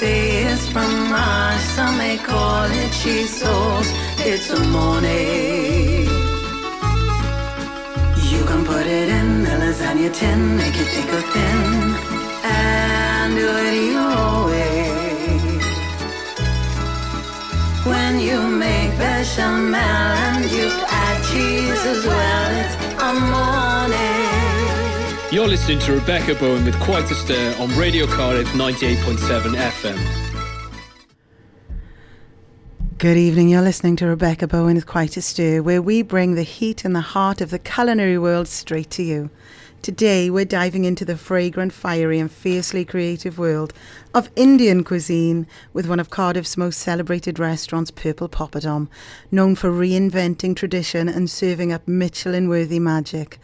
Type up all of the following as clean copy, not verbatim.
say it's from Mars, some may call it cheese sauce. It's a morning. You can put it in the lasagna tin, make it thick or thin, and do it your way. When you make bechamel and you add cheese as well, it's a morning. You're listening to Rebecca Bowen with Quite a Stir on Radio Cardiff 98.7 FM. Good evening, you're listening to Rebecca Bowen with Quite a Stir, where we bring the heat and the heart of the culinary world straight to you. Today we're diving into the fragrant, fiery and fiercely creative world of Indian cuisine with one of Cardiff's most celebrated restaurants, Purple Poppadom, known for reinventing tradition and serving up Michelin-worthy magic.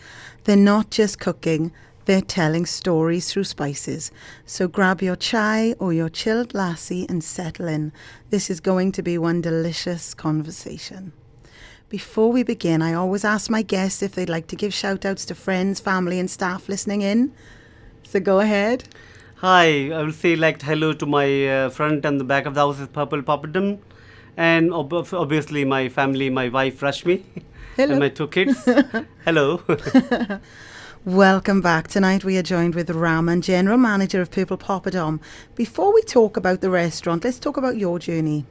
They're not just cooking, they're telling stories through spices. So grab your chai or your chilled lassi and settle in. This is going to be one delicious conversation. Before we begin, I always ask my guests if they'd like to give shout-outs to friends, family and staff listening in. So go ahead. Hi, I will say hello to my front and the back of the house is Purple Poppadom. And obviously my family, my wife Rashmi. Hello. And my 2 kids. Hello. Welcome back. Tonight we are joined with Raman, General Manager of Purple Poppadom. Before we talk about the restaurant, let's talk about your journey.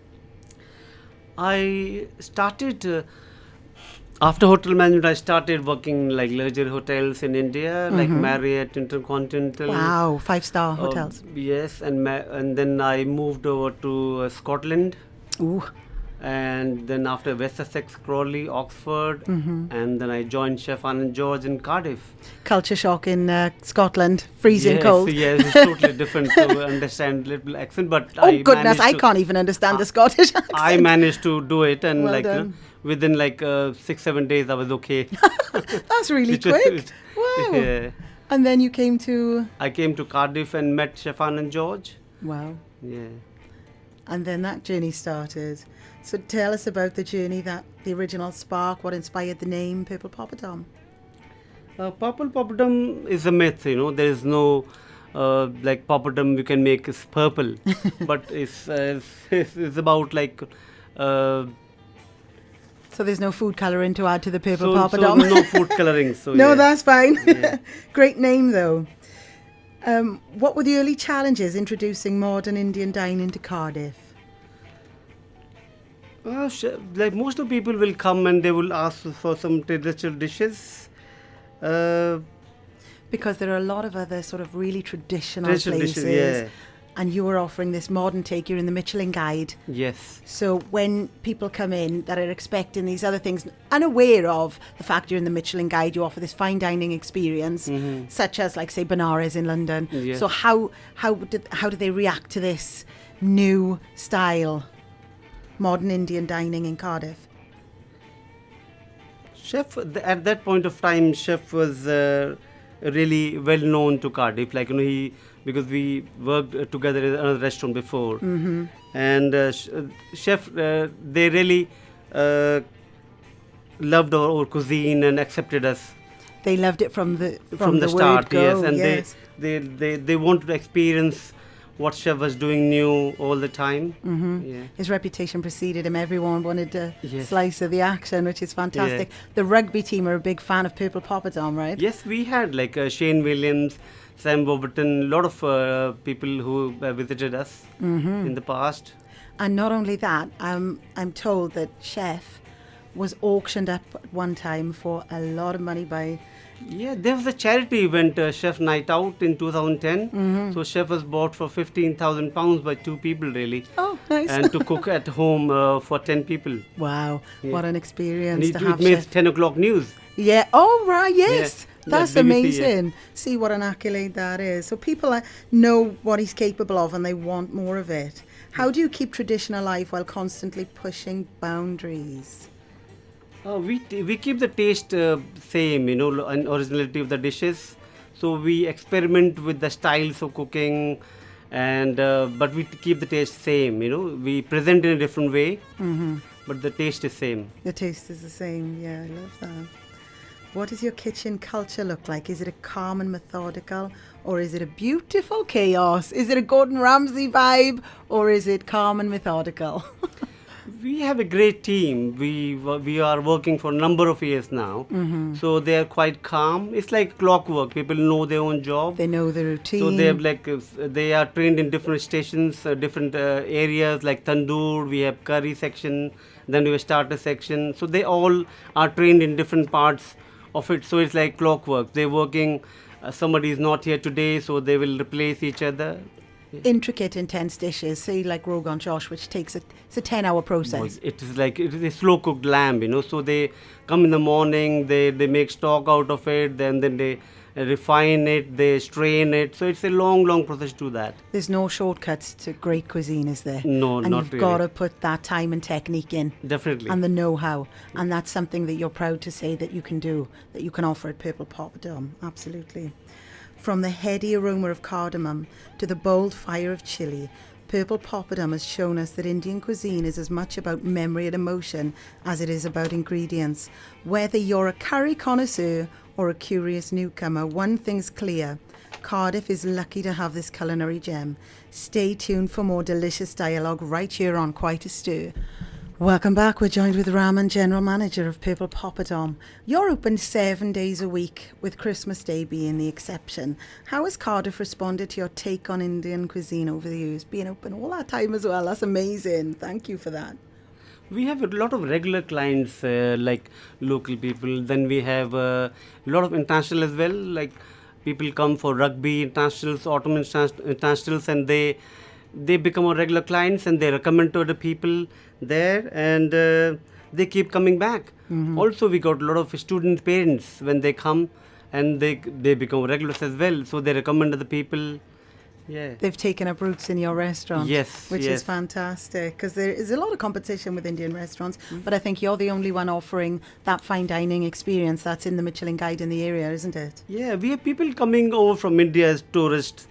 I started, after hotel management, I started working luxury hotels in India, like Marriott, Intercontinental. Wow, 5-star hotels. Yes, and then I moved over to Scotland. Ooh. And then after West Sussex, Crawley, Oxford, and then I joined Chef Anand George in Cardiff. Culture shock in Scotland, freezing cold. Yes, it's totally different to understand little accent, but oh goodness, I can't even understand the Scottish accent. I managed to do it, and well within 6-7 days, I was okay. That's really quick. Wow. Yeah. And then you came to... I came to Cardiff and met Chef Anand George. Wow. Yeah. And then that journey started. So tell us about the journey, the original spark, what inspired the name Purple Poppadom. Purple Poppadom is a myth, there is no poppadom you can make is purple, but it's about so there's no food colouring to add to the Purple so Poppadom? no food colouring. So no, yeah. That's fine. Yeah. Great name though. What were the early challenges introducing modern Indian dining to Cardiff? Most of the people will come and they will ask for some traditional dishes. Because there are a lot of other sort of really traditional places. Dishes, yeah. And you were offering this modern take. You're in the Michelin Guide. Yes. So when people come in that are expecting these other things, unaware of the fact you're in the Michelin Guide, you offer this fine dining experience, such as say Benares in London. Yes. So how do they react to this new style? Modern Indian dining in Cardiff. Chef, at that point of time, Chef was really well known to Cardiff. Because we worked together in another restaurant before, and Chef, they really loved our cuisine and accepted us. They loved it from the start, word go, yes, and they wanted to experience what Chef was doing new all the time. Yeah. His reputation preceded him. Everyone wanted a Yes. slice of the action, which is fantastic. Yeah. The rugby team are a big fan of Purple Poppadom, right? Yes, we had Shane Williams, Sam Boberton, a lot of people who visited us in the past. And not only that, I'm told that Chef was auctioned up at one time for a lot of money by... Yeah, there was a charity event, Chef Night Out in 2010. So Chef was bought for £15,000 by 2 people really. Oh, nice. And to cook at home for 10 people. Wow, Yeah. what an experience And to have it made Chef. 10 o'clock news. Yeah, oh right, yes. Yeah. That's BBC, amazing. See what an accolade that is. So people know what he's capable of and they want more of it. How do you keep tradition alive while constantly pushing boundaries? We keep the taste same, and originality of the dishes. So we experiment with the styles of cooking, and but we keep the taste same. We present in a different way, but the taste is same. The taste is the same. Yeah, I love that. What does your kitchen culture look like? Is it a calm and methodical, or is it a beautiful chaos? Is it a Gordon Ramsay vibe, or is it calm and methodical? We have a great team. We are working for a number of years now, so they are quite calm. It's like clockwork. People know their own job. They know the routine. So they have they are trained in different stations, different areas like tandoor. We have curry section, then we have starter section. So they all are trained in different parts of it. So it's like clockwork. They're working. Somebody is not here today, so they will replace each other. Intricate, intense dishes, say like Rogan Josh, which takes it's a 10-hour process. It is like it is a slow cooked lamb, So they come in the morning, they make stock out of it, then they refine it, they strain it. So it's a long process to do that. There's no shortcuts to great cuisine, is there? No, and not you've really. got to put that time and technique in. Definitely. And the know-how. And that's something that you're proud to say that you can do, that you can offer at Purple Poppadom. Absolutely. From the heady aroma of cardamom to the bold fire of chili, Purple Poppadom has shown us that Indian cuisine is as much about memory and emotion as it is about ingredients. Whether you're a curry connoisseur or a curious newcomer, one thing's clear. Cardiff is lucky to have this culinary gem. Stay tuned for more delicious dialogue right here on Quite a Stir. Welcome back. We're joined with Raman, General Manager of Purple Poppadom. You're open 7 days a week, with Christmas Day being the exception. How has Cardiff responded to your take on Indian cuisine over the years, being open all that time as well? That's amazing. Thank you for that. We have a lot of regular clients, like local people. Then we have a lot of international as well. Like people come for rugby internationals, autumn internationals, and they become our regular clients, and they recommend to other people there, and they keep coming back. Also, we got a lot of student parents when they come, and they become regulars as well. So they recommend other people. Yeah. They've taken up roots in your restaurant. Yes, which yes. is fantastic, because there is a lot of competition with Indian restaurants, but I think you're the only one offering that fine dining experience that's in the Michelin Guide in the area, isn't it? Yeah, we have people coming over from India as tourists.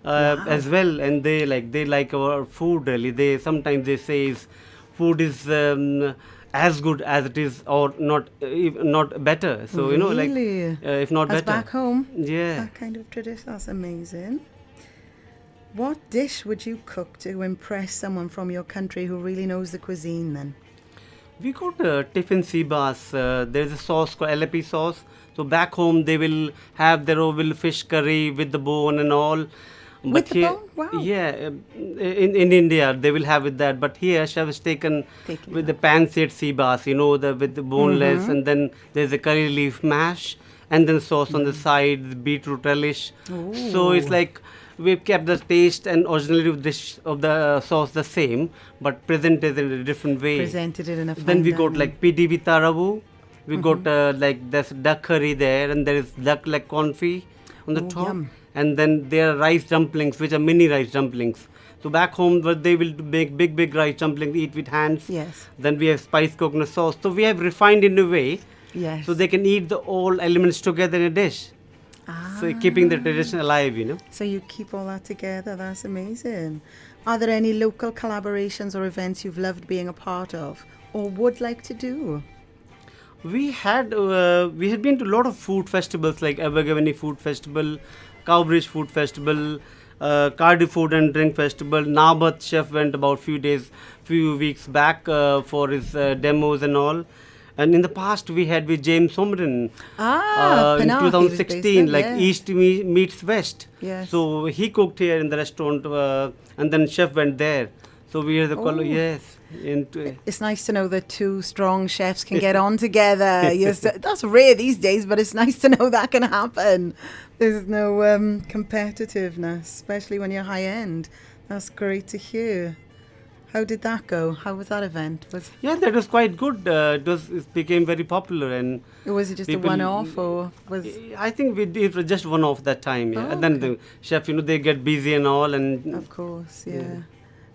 Wow. As well, and they like our food really. They sometimes they say food is as good as it is, or not better. So Really? if not As better. back home? Yeah. That kind of tradition, that's amazing. What dish would you cook to impress someone from your country who really knows the cuisine then? We got tiffin seabass. There's a sauce called LAP sauce. So back home they will have their oval fish curry with the bone and all. With the bone? Wow. Yeah, in India they will have with that, but here chef has taken with the pan-seared sea bass, with the boneless, and then there's a curry leaf mash, and then sauce on the side, the beetroot relish. So it's like we've kept the taste and originality of dish of the sauce the same, but presented in a different way. Presented it in a Then fine we got dining. like pidi with tarabu. We got like there's duck curry there, and there is duck like confit on the top. Yum. And then there are rice dumplings, which are mini rice dumplings. So back home, they will make big rice dumplings, eat with hands. Yes. Then we have spiced coconut sauce. So we have refined in a way, Yes. so they can eat the all elements together in a dish. So keeping the tradition alive, So you keep all that together. That's amazing. Are there any local collaborations or events you've loved being a part of or would like to do? We had been to a lot of food festivals like Evergavany Food Festival, Cowbridge Food Festival, Cardiff Food and Drink Festival. Nabat chef went about few weeks back for his demos and all. And in the past we had with James Somrin in Penarth, he was 2016, based there, like yeah. East meets West. Yes. So he cooked here in the restaurant, and then chef went there. So we are the yes. It's nice to know that two strong chefs can get on together. Yes, that's rare these days, but it's nice to know that can happen. There's no competitiveness, especially when you're high end. That's great to hear. How did that go? How was that event? Yeah, that was quite good. It became very popular, and Was it just people, a one-off, or was? I think it was just one-off that time. Yeah, Oh, and then the chef, they get busy and all, and Of course, yeah.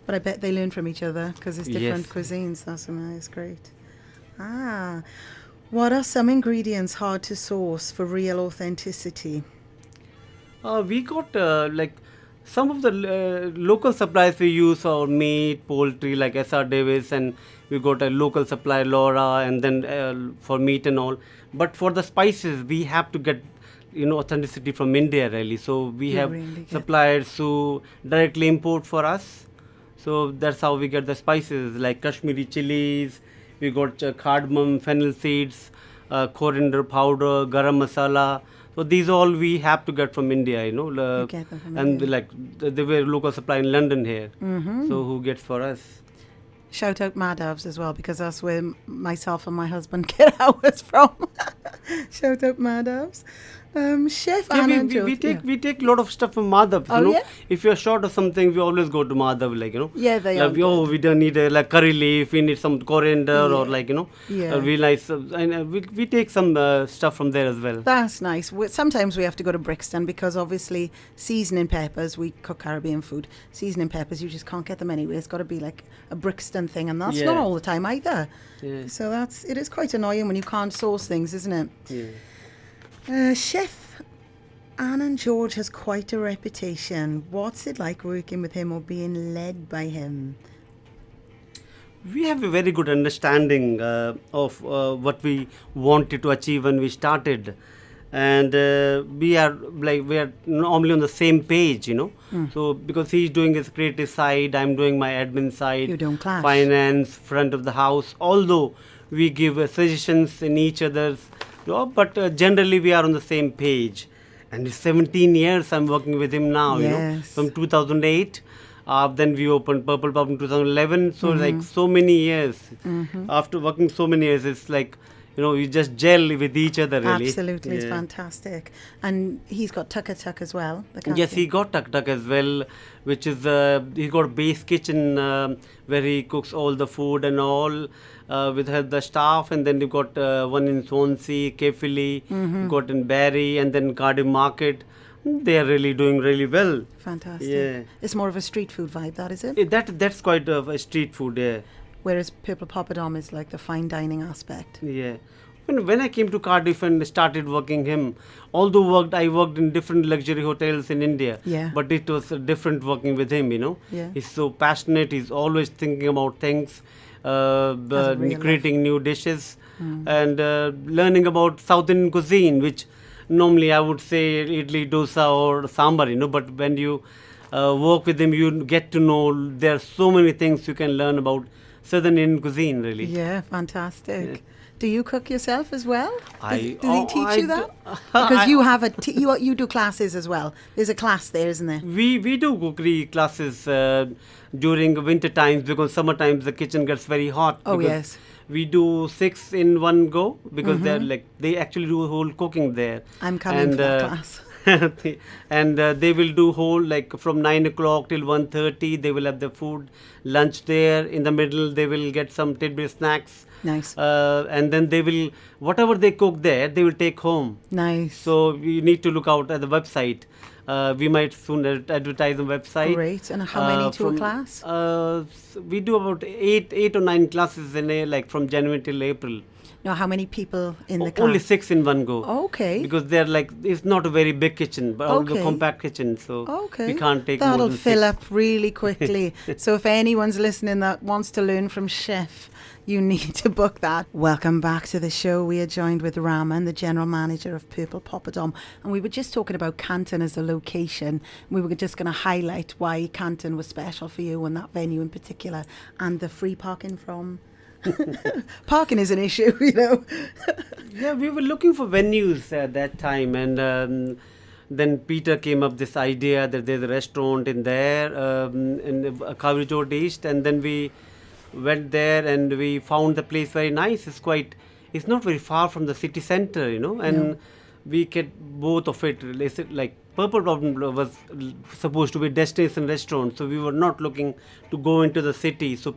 But I bet they learn from each other because it's different Yes. cuisines. That's great. What are some ingredients hard to source for real authenticity? we got like Some of the local suppliers we use are meat, poultry, like S.R. Davis, and we got a local supplier, Laura, and then for meat and all. But for the spices, we have to get, authenticity from India, really. So we have really get- suppliers who directly import for us. So that's how we get the spices, like Kashmiri chilies, we got cardamom, fennel seeds, coriander powder, garam masala. So these all we have to get from India, You get them from and India. like they were local supply in London here. So who gets for us? Shout out Madhav's as well, because that's where myself and my husband get ours from. Shout out Madhav's. Chef Yeah, Anna and we Jyoti, we take a lot of stuff from Madhav. Oh, yeah? If you're short of something, we always go to Madhav, Yeah, they like, are we don't need like curry leaf, we need some coriander or like Yeah. we nice, and we take some stuff from there as well. That's nice. Sometimes we have to go to Brixton because obviously seasoning peppers, we cook Caribbean food. Seasoning peppers, you just can't get them anywhere. It's got to be like a Brixton thing, and that's not Yeah. all the time either. Yeah. So it is quite annoying when you can't source things, isn't it? Yeah. Chef Anand George has quite a reputation. What's it like working with him or being led by him? We have a very good understanding of what we wanted to achieve when we started, and we are normally on the same page, So because he's doing his creative side, I'm doing my admin side, You don't clash. finance, front of the house. Although we give suggestions in each other's, but generally we are on the same page. And it's 17 years I'm working with him now, Yes. from 2008. Then we opened Purple Pub in 2011. So like so many years. After working so many years, it's like, you just gel with each other, really. Absolutely, it's Yeah. fantastic. And he's got Tuck as well. the Yes, captain. he got Tuk as well, which is he got base kitchen where he cooks all the food and all with the staff, and then you got one in Swansea, Kefili, got in Barry, and then Cardiff Market. They are really doing really well. Fantastic. Yeah. It's more of a street food vibe, that is it? That's quite a street food, yeah. Whereas Purple Poppadom is like the fine dining aspect. Yeah. When I came to Cardiff and started working him, although I worked in different luxury hotels in India, Yeah. but it was different working with him, Yeah. He's so passionate, he's always thinking about things, Has a real creating new dishes, and learning about South Indian cuisine, which normally I would say idli, dosa or sambar, but when you work with him, you get to know there are so many things you can learn about Southern Indian cuisine, really. Yeah, fantastic. Yeah. Do you cook yourself as well? Does he I teach you that? do- Because you have you do classes as well. There's a class there, isn't there? We do cookery classes during winter times, because summer times the kitchen gets very hot. Oh, because yes. We do 6 in one go, because they actually do whole cooking there. I'm coming for that class. And they will do whole, like from 9 o'clock till 1:30. They will have the food, lunch there. In the middle, they will get some tidbit snacks. Nice. And then they will, whatever they cook there, they will take home. Nice. So you need to look out at the website. We might soon advertise on the website. Great. And how many to a class? We do about 8 or 9 classes in a, like from January till April. No, how many people in the class? Only 6 in one go. Okay. Because they're like, it's not a very big kitchen, but Okay. a compact kitchen, so Okay. we can't take more That'll than fill 6. up really quickly. So if anyone's listening that wants to learn from Chef, you need to book that. Welcome back to the show. We are joined with Raman, the general manager of Purple Poppadom, and we were just talking about Canton as a location. We were just going to highlight why Canton was special for you and that venue in particular, and the free parking from. Parking is an issue, Yeah, we were looking for venues at that time, and then Peter came up this idea that there's a restaurant in there in Kaveri Road East, and then we went there and we found the place very nice. It's not very far from the city center, and we get both of it. Like Purple Problem was supposed to be a destination restaurant, so we were not looking to go into the city, so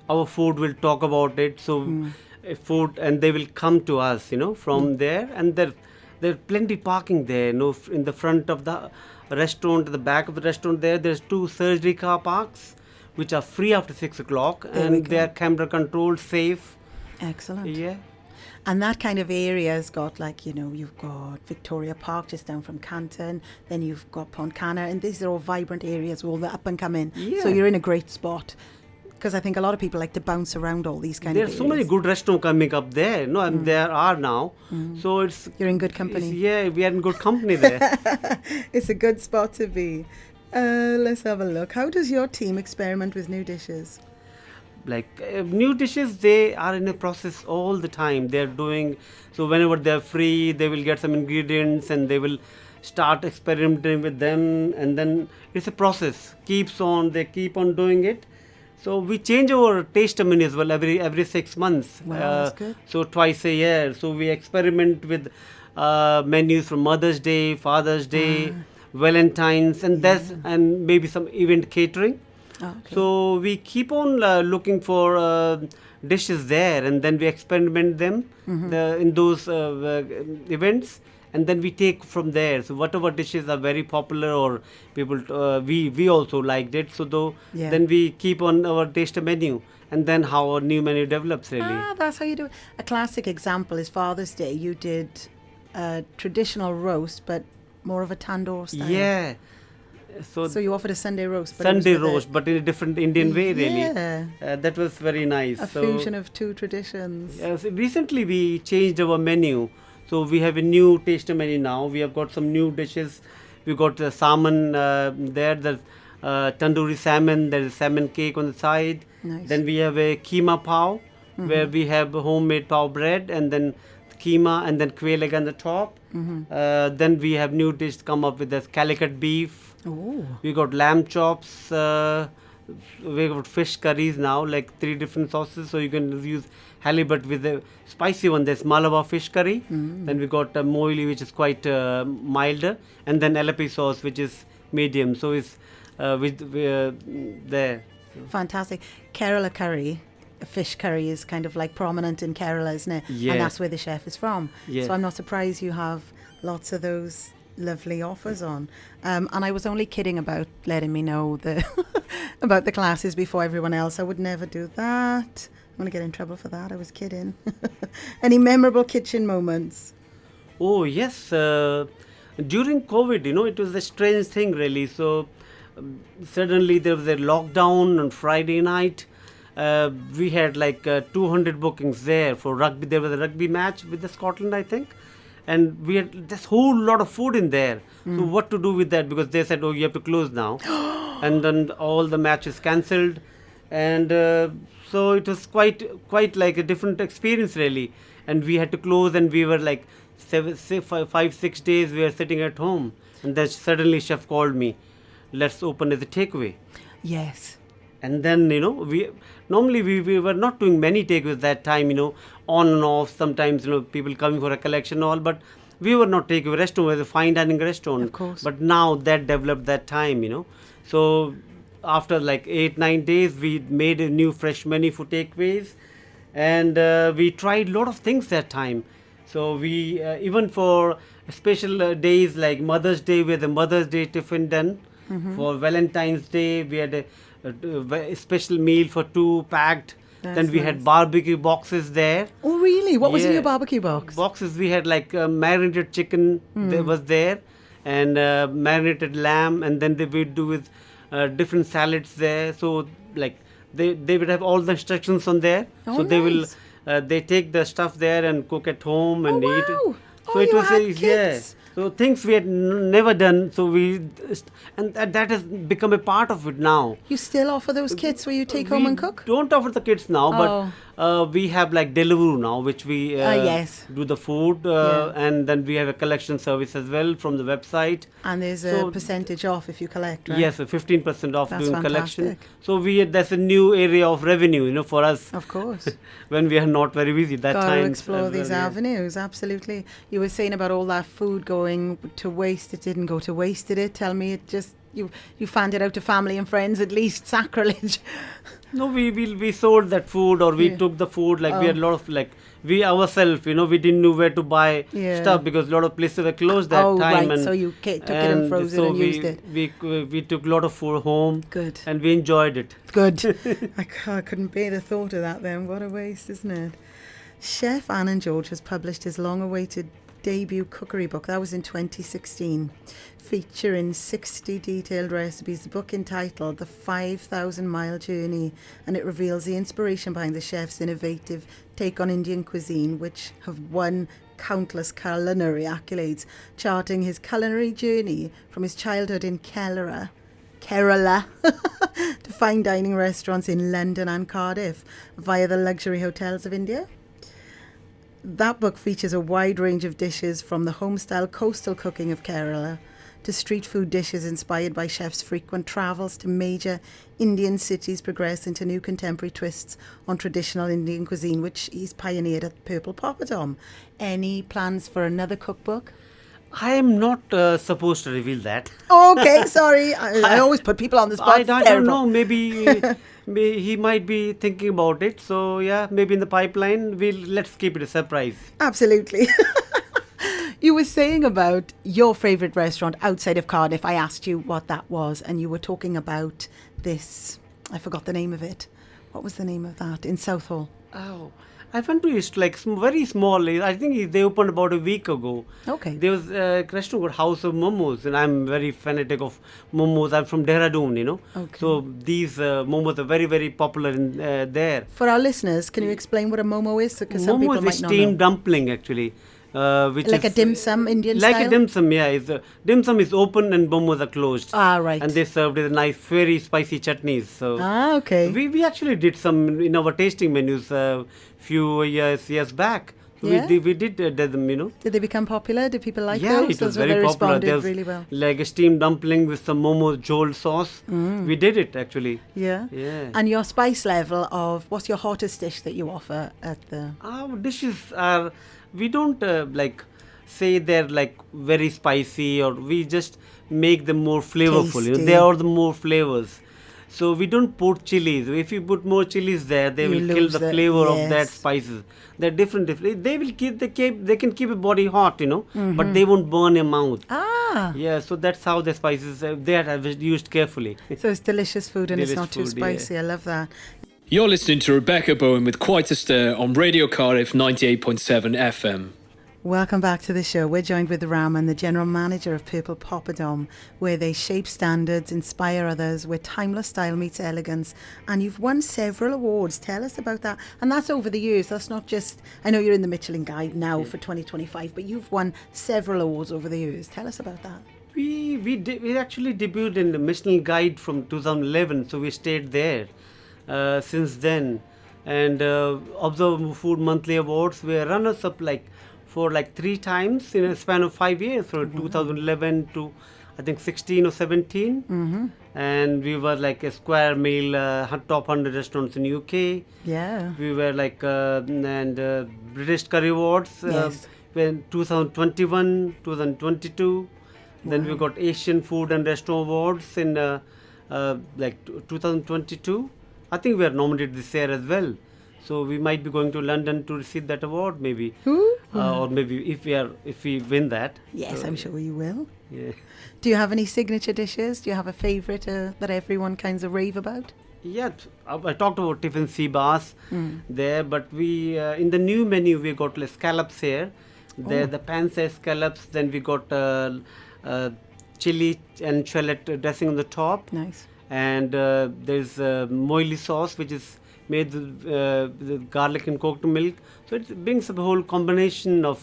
our food will talk about it, so food, and they will come to us, from there, and there's plenty parking there, in the front of the restaurant, at the back of the restaurant there's 2 surgery car parks, which are free after 6 o'clock, There we and go. they are camera controlled, safe. Excellent. Yeah. And that kind of area has got, like, you've got Victoria Park just down from Canton, then you've got Pontcanna, and these are all vibrant areas, all the up and coming. Yeah. So you're in a great spot. Because I think a lot of people like to bounce around all these kind of There's areas. so many good restaurants coming up there, and there are now. So You're in good company. Yeah, we are in good company there. It's a good spot to be. Let's have a look. How does your team experiment with new dishes? Like new dishes, they are in a process all the time. They're doing, so whenever they're free, they will get some ingredients and they will start experimenting with them, and then it's a process, they keep on doing it. So we change our taste menu as well every 6 months. Wow, that's good. So twice a year. So we experiment with menus from Mother's Day, Father's Day, Valentine's, and maybe some event catering. Okay. So we keep on looking for dishes there, and then we experiment them in those events, and then we take from there. So whatever dishes are very popular or people, we also liked it. So then we keep on our taste menu, and then how our new menu develops really. That's how you do it. A classic example is Father's Day. You did a traditional roast, but more of a tandoor style. Yeah. So you offered a Sunday roast. But Sunday it was with roast, but in a different Indian way, really. Yeah. That was very nice. A fusion of two traditions. Yes, recently we changed our menu. So we have a new taster menu now. We have got some new dishes. We got the salmon there, the tandoori salmon. There is salmon cake on the side. Nice. Then we have a keema pav, where we have homemade pav bread, and then keema, and then quail egg on the top. Then we have new dish come up with the calicut beef. Oh. We got lamb chops. We got fish curries now, like 3 different sauces. So you can use halibut with the spicy one. There's Malabar fish curry. Then we got moili, which is quite milder, and then LP sauce, which is medium. So it's there. Fantastic. Kerala curry, fish curry, is kind of like prominent in Kerala, isn't it? Yeah. And that's where the chef is from. Yeah. So I'm not surprised you have lots of those lovely offers on. And I was only kidding about letting me know about the classes before everyone else. I would never do that. I'm going to get in trouble for that. I was kidding. Any memorable kitchen moments? Oh, yes. During COVID, it was a strange thing, really. So suddenly there was a lockdown on Friday night. We had like 200 bookings there for rugby. There was a rugby match with the Scotland, I think. And we had this whole lot of food in there. So what to do with that? Because they said, you have to close now. And then all the matches cancelled. And so it was quite like a different experience, really. And we had to close, and we were like 5-6 days we were sitting at home. And then suddenly chef called me, let's open as a takeaway. Yes. And then, we were not doing many takeaways that time, on and off. Sometimes, people coming for a collection and all, but we were not takeaway restaurant, we were a fine dining restaurant. Of course. But now that developed that time, So after like 8-9 days, we made a new fresh menu for takeaways, and we tried a lot of things that time. So we, even for special days like Mother's Day, we had the Mother's Day tiffin done. For Valentine's Day, we had a special meal for 2 packed. Then we had barbecue boxes there. Oh, really? What was in your barbecue box? Boxes, we had like marinated chicken there was there, and marinated lamb, and then they would do with different salads there. So like they would have all the instructions on there. Oh, so they will nice. they take the stuff there and cook at home and eat it. wow. So Oh, it you was had yeah. kits. So things we had never done. So and that has become a part of it now. You still offer those kits where you take home and cook? Don't offer the kids now, but we have like Deliveroo now, which we yes. do the food, and then we have a collection service as well from the website. And there's a percentage off if you collect, right? Yes, 15% off That's doing collection. fantastic. So that's a new area of revenue, for us. Of course. When we are not very busy that Got time. to explore these avenues, absolutely. You were saying about all that food going to waste. It didn't go to waste, did it? Tell me, it just you fanned it out to family and friends, at least. Sacrilege. No, we sold that food, or we took the food. Like we had a lot of we ourselves, we didn't know where to buy stuff because a lot of places were closed that time. Right. And so you took it and froze it and used it. We took a lot of food home. Good. And we enjoyed it. Good. I couldn't bear the thought of that then. What a waste, isn't it? Chef Anand George has published his long-awaited debut cookery book. That was in 2016, featuring 60 detailed recipes. The book entitled The 5,000 Mile Journey, and it reveals the inspiration behind the chef's innovative take on Indian cuisine, which have won countless culinary accolades, charting his culinary journey from his childhood in Kerala to fine dining restaurants in London and Cardiff via the luxury hotels of India. That book features a wide range of dishes from the home-style coastal cooking of Kerala to street food dishes inspired by chefs' frequent travels to major Indian cities, progress into new contemporary twists on traditional Indian cuisine, which he's pioneered at Purple Poppadom. Any plans for another cookbook? I am not supposed to reveal that. Okay, sorry. I always put people on the spot. I don't know. Maybe he might be thinking about it. So yeah, maybe in the pipeline. Let's keep it a surprise. Absolutely. You were saying about your favourite restaurant outside of Cardiff. I asked you what that was, and you were talking about this. I forgot the name of it. What was the name of that in Southall? Oh, I went to it like very small. I think they opened about a week ago. Okay. There was a restaurant called House of Momos, and I'm very fanatic of momos. I'm from Dehradun, Okay. So these momos are very, very popular in there. For our listeners, can you explain what a momo is? Because some Momo people is a might not steamed know. dumpling actually. Which Like is a dim sum, Indian like style? a dim sum, yeah. Dim sum is open and momos are closed. Ah, right. And they served with nice, very spicy chutneys. So Okay. we actually did some in our tasting menus few years back. Yeah? We did them, Did they become popular? Did people like yeah, those? it was Those were- very they popular. responded There was really well. like a steamed dumpling with some momo jol sauce. We did it actually. Yeah. Yeah. And your spice level of what's your hottest dish that you offer at the? Our dishes are, we don't say they're like very spicy, or we just make them more flavorful. Tasty. They are the more flavors. So we don't put chilies. If you put more chilies there, they You will kill lose the the- flavor of that yes. spices. They're different. They will they can keep a body hot, but they won't burn your mouth. Ah. Yeah, so that's how the spices they are used carefully. So it's delicious food and it's Delicious not too food, yeah. spicy. I love that. You're listening to Rebecca Bowen with Quite a Stir on Radio Cardiff 98.7 FM. Welcome back to the show. We're joined with Raman, the general manager of Purple Poppadom, where they shape standards, inspire others, where timeless style meets elegance. And you've won several awards. Tell us about that. And that's over the years. That's not just, I know you're in the Michelin Guide now for 2025, but you've won several awards over the years. Tell us about that. We actually debuted in the Michelin Guide from 2011, so we stayed there since then. And Observe Food Monthly Awards, we are runners up for 3 times in a span of 5 years, from 2011 to I think 16 or 17. And we were like a square meal top 100 restaurants in UK. Yeah. We were like British Curry Awards Yes. when 2021, 2022. Then we got Asian Food and Restaurant Awards in 2022. I think we are nominated this year as well. So we might be going to London to receive that award, maybe, or maybe if we win that. Yes, So, I'm sure you will. Yeah. Do you have any signature dishes? Do you have a favourite that everyone kinds of rave about? Yeah, I talked about tiffin sea bass there, but we in the new menu we got scallops here. There the pan-seared scallops. Then we got chili and shallot dressing on the top, Nice. and there's moili sauce which is made with garlic and coconut milk. So it brings up a whole combination of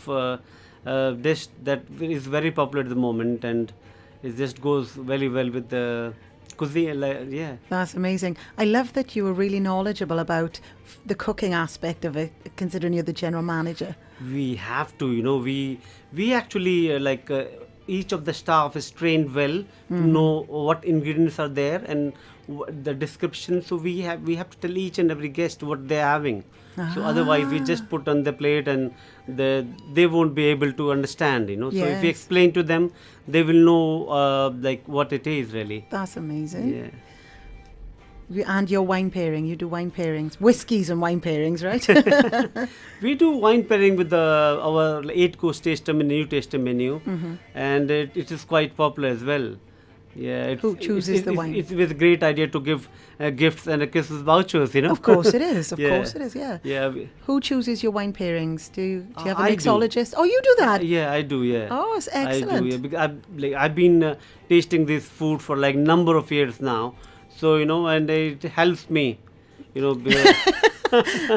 dish that is very popular at the moment, and it just goes very well with the cuisine. Yeah. That's amazing. I love that you were really knowledgeable about the cooking aspect of it, considering you're the general manager. We have to, we actually each of the staff is trained well to know what ingredients are there and the description. So we have to tell each and every guest what they're having. So otherwise we just put on the plate and they won't be able to understand, So if we Yes. explain to them, they will know what it is really. That's amazing. Yeah. And your wine pairing, you do wine pairings, whiskies and wine pairings, right? We do wine pairing with our 8-course taster menu, new taster menu, and it is quite popular as well. Yeah, Who chooses the wine? It's a great idea to give gifts and Christmas vouchers, Of course it is. Of Yeah. course it is. Yeah. Yeah, Who chooses your wine pairings? Do you have a I do. mixologist? Oh, you do that. yeah, I do. Yeah. Oh, it's I excellent. do. Yeah, because I've been tasting this food for like number of years now, so and it helps me, because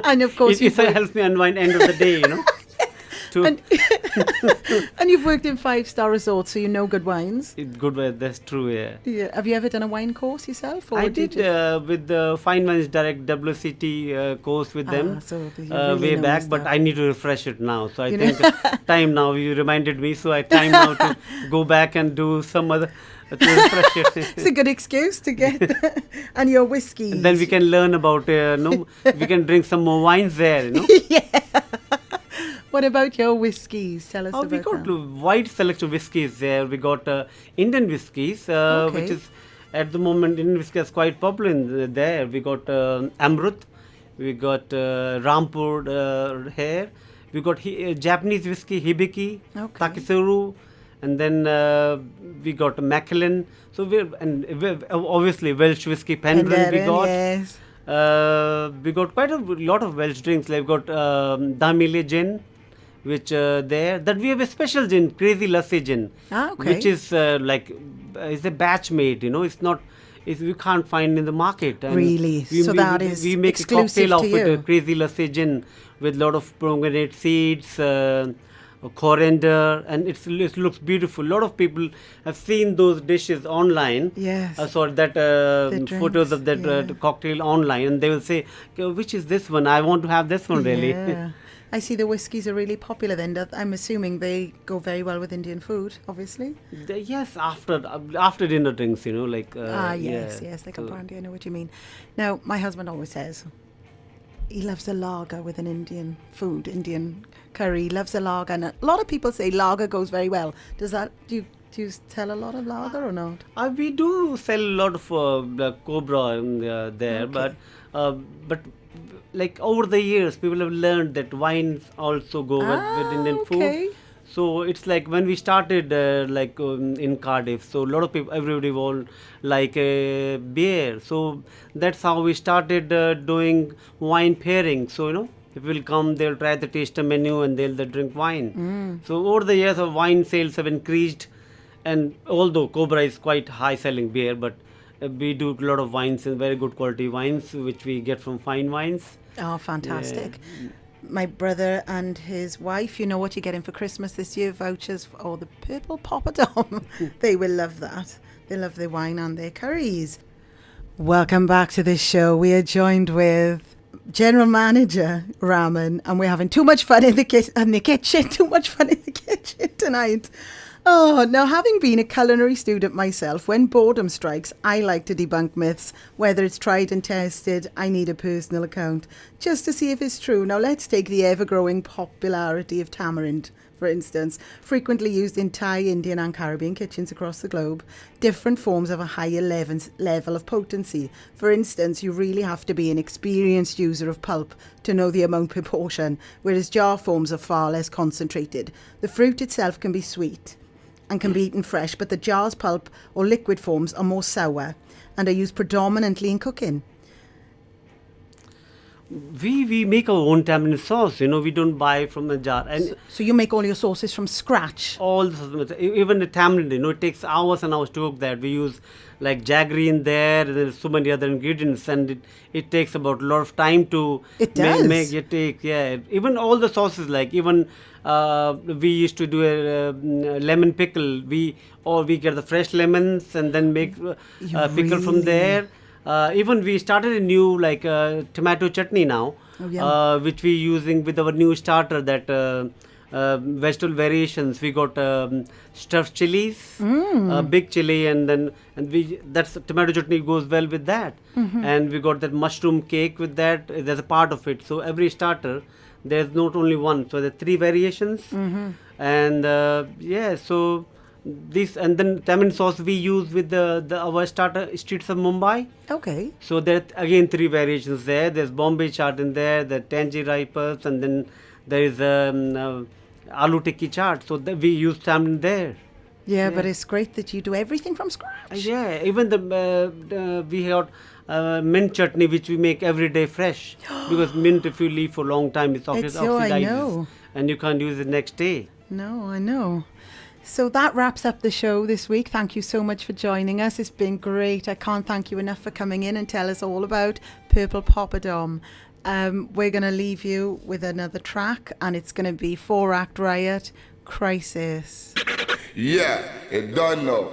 And of course, it helps me unwind end of the day, to and, and you've worked in 5-star resorts, so you know good wines. it's good. That's true. Yeah. Yeah. Have you ever done a wine course yourself? Or I do you did with the Fine Wines Direct WCT course with them so you really way know back, your but stuff. I need to refresh it now. So I You know? think time now. You reminded me, so I time now to go back and do some other to refresh it. It's a good excuse to get and your whiskey. And then we can learn about we can drink some more wines there. What about your whiskies? Tell us Oh, about we got them. a wide selection of whiskies there. We got Indian whiskies, Okay. which is at the moment Indian whiskey is quite popular there. We got Amrut, we got Rampur here. We got Japanese whiskey Hibiki, Okay. Takisuru, and then we got Macallan. So we're obviously Welsh whiskey Penrhyn we Penderyn, got. yes. We got quite a lot of Welsh drinks. Like we got Damilia gin, which there that we have a special gin, Crazy Lassi gin, Okay. which is it's a batch made. It's not. We can't find in the market. And Really? So that is we make exclusive a cocktail to of it, you? Crazy Lassi gin with lot of pomegranate seeds. Coriander, and it looks beautiful. A lot of people have seen those dishes online. Yes. Sorry, that photos of that drinks, yeah. cocktail online, and they will say, "Which is this one? I want to have this one, really." Yeah. I see the whiskies are really popular then. I'm assuming they go very well with Indian food, obviously. Yes, after dinner drinks, like. Yes, yeah. like a So- brandy. I know what you mean. Now, my husband always says he loves a lager with an Indian food, Indian curry. He loves a lager, and a lot of people say lager goes very well. Does that? Do you sell a lot of lager or not? We do sell a lot of Cobra there, Okay. but like over the years, people have learned that wines also go with Indian okay. food. So it's like when we started in Cardiff, so a lot of people, everybody will like beer. So that's how we started doing wine pairing. So people will come, they'll try the taster menu and they'll drink wine. So over the years, our wine sales have increased, and although Cobra is quite high selling beer, but we do a lot of wines and very good quality wines, which we get from Fine Wines. Oh, fantastic. My brother and his wife, you know what you're getting for Christmas this year? Vouchers for the purple Poppadom. They will love that. They love their wine and their curries. Welcome back to this show. We are joined with General Manager Raman, and we're having too much fun in the kitchen. Too much fun in the kitchen tonight. Oh, now having been a culinary student myself, when boredom strikes, I like to debunk myths. Whether it's tried and tested, I need a personal account, just to see if it's true. Now let's take the ever-growing popularity of tamarind, for instance, frequently used in Thai, Indian and Caribbean kitchens across the globe. Different forms have a higher level of potency. For instance, you really have to be an experienced user of pulp to know the amount per portion, whereas jar forms are far less concentrated. The fruit itself can be sweet and can be eaten fresh, but the jar's pulp or liquid forms are more sour and are used predominantly in cooking. We make our own tamarind sauce. We don't buy from a jar. And So you make all your sauces from scratch? all even the tamarind, it takes hours and hours to cook that. We use like jaggery in there, and there's so many other ingredients, and it takes about a lot of time to It does. make it take. Yeah, even all the sauces, like even we used to do a lemon pickle. We get the fresh lemons and then make pickle from really? there. Even we started a new tomato chutney now, which we using with our new starter, that vegetable variations. We got stuffed chilies, big chili, and that's tomato chutney goes well with that. And we got that mushroom cake with that. There's a part of it. So every starter, there's not only one. So there's 3 variations, and so. This and then tamarind sauce we use with our starter streets of Mumbai. Okay. So there are again 3 variations there. There's Bombay chaat in there, the tangy ripers, and then there is aloo tikki chaat. So we use tamarind there. Yeah, but it's great that you do everything from scratch. Yeah, even we have mint chutney which we make every day fresh because mint if you leave for a long time it I oxidizes know. and you can't use it next day. No, I know. So that wraps up the show this week. Thank you so much for joining us. It's been great. I can't thank you enough for coming in and tell us all about Purple Poppadom. We're going to leave you with another track, and it's going to be 4-Act Riot, Crisis. Yeah, it done now.